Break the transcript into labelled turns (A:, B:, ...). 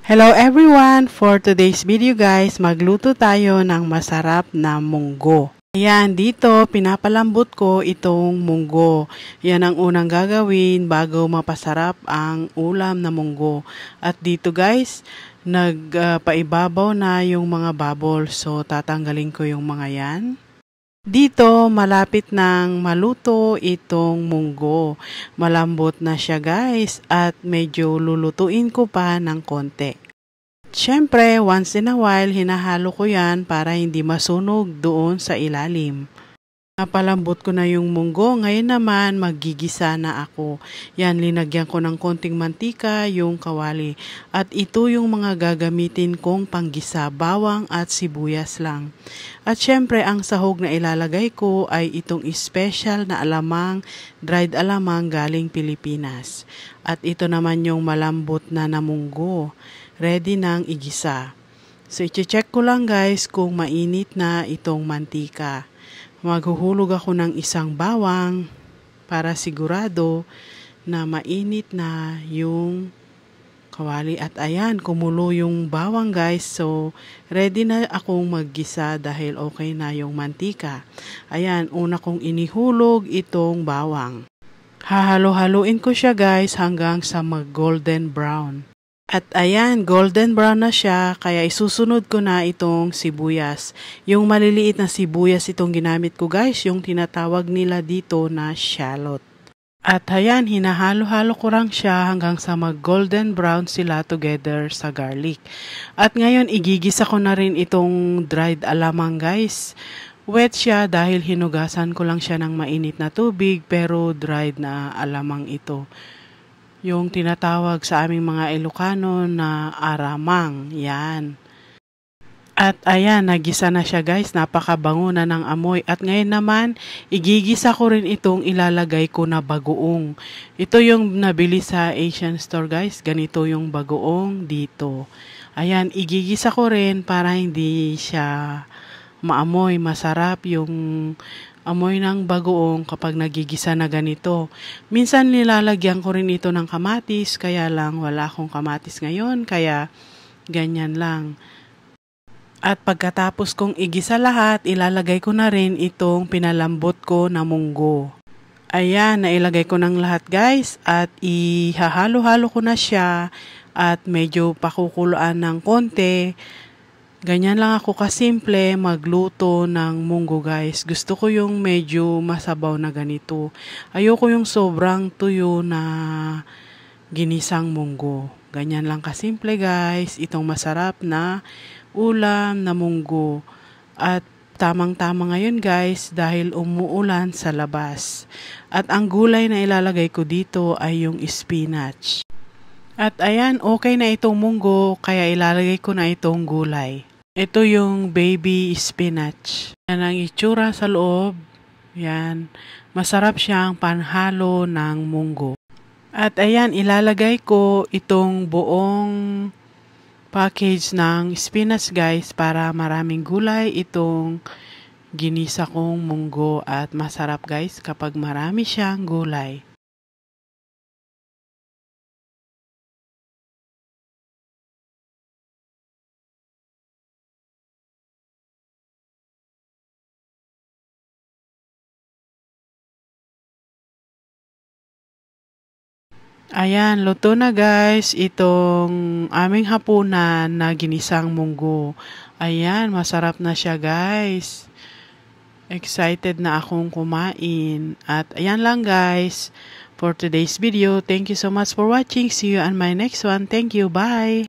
A: Hello everyone! For today's video guys, magluto tayo ng masarap na munggo. Ayan, dito pinapalambot ko itong munggo. Yan ang unang gagawin bago mapasarap ang ulam na munggo. At dito guys, nagpaibabaw na yung mga bubble. So tatanggalin ko yung mga yan. Dito, malapit nang maluto itong munggo. Malambot na siya guys at medyo lulutuin ko pa ng konti. Siyempre, once in a while, hinahalo ko yan para hindi masunog doon sa ilalim. Napalambot ko na yung munggo, ngayon naman maggigisa na ako. Yan, linagyan ko ng konting mantika yung kawali. At ito yung mga gagamitin kong panggisa, bawang at sibuyas lang. At syempre, ang sahog na ilalagay ko ay itong special na alamang, dried alamang galing Pilipinas. At ito naman yung malambot na munggo, ready nang igisa. So, i-check ko lang guys kung mainit na itong mantika. Maghuhulog ako ng isang bawang para sigurado na mainit na yung kawali. At ayan, kumulo yung bawang guys. So, ready na akong maggisa dahil okay na yung mantika. Ayan, una kong inihulog itong bawang. Hahalo-haluin ko siya guys hanggang sa mag-golden brown. At ayan, golden brown na siya, kaya isusunod ko na itong sibuyas. Yung maliliit na sibuyas itong ginamit ko guys, yung tinatawag nila dito na shallot. At ayan, hinahalo-halo ko lang siya hanggang sa mag-golden brown sila together sa garlic. At ngayon, igigisa ko na rin itong dried alamang guys. Wet siya dahil hinugasan ko lang siya ng mainit na tubig, pero dried na alamang ito. Yung tinatawag sa aming mga Ilocano na aramang. Yan. At ayan, nagisa na siya guys. Napakabango na ng amoy. At ngayon naman, igigisa ko rin itong ilalagay ko na bagoong. Ito yung nabili sa Asian store guys. Ganito yung bagoong dito. Ayan, igigisa ko rin para hindi siya maamoy. Masarap yung amoy ng bagoong kapag nagigisa na ganito. Minsan nilalagyan ko rin ito ng kamatis, kaya lang wala akong kamatis ngayon, kaya ganyan lang. At pagkatapos kong igisa lahat, ilalagay ko na rin itong pinalambot ko na munggo. Ayan, nailagay ko ng lahat guys at ihahalo-halo ko na siya at medyo pakukuluan ng konti. Ganyan lang ako kasimple magluto ng munggo guys. Gusto ko yung medyo masabaw na ganito. Ayoko yung sobrang tuyo na ginisang munggo. Ganyan lang kasimple guys. Itong masarap na ulam na munggo. At tamang-tama ngayon guys dahil umuulan sa labas. At ang gulay na ilalagay ko dito ay yung spinach. At ayan, okay na itong munggo kaya ilalagay ko na itong gulay. Ito yung baby spinach. Yan ang itsura sa loob. Yan. Masarap siyang panhalo ng munggo. At ayan, ilalagay ko itong buong package ng spinach guys para maraming gulay itong ginisa kong munggo. At masarap guys kapag marami siyang gulay. Ayan, luto na guys itong aming hapunan na ginisang munggo. Ayan, masarap na siya guys. Excited na akong kumain. At ayan lang guys for today's video. Thank you so much for watching. See you on my next one. Thank you. Bye!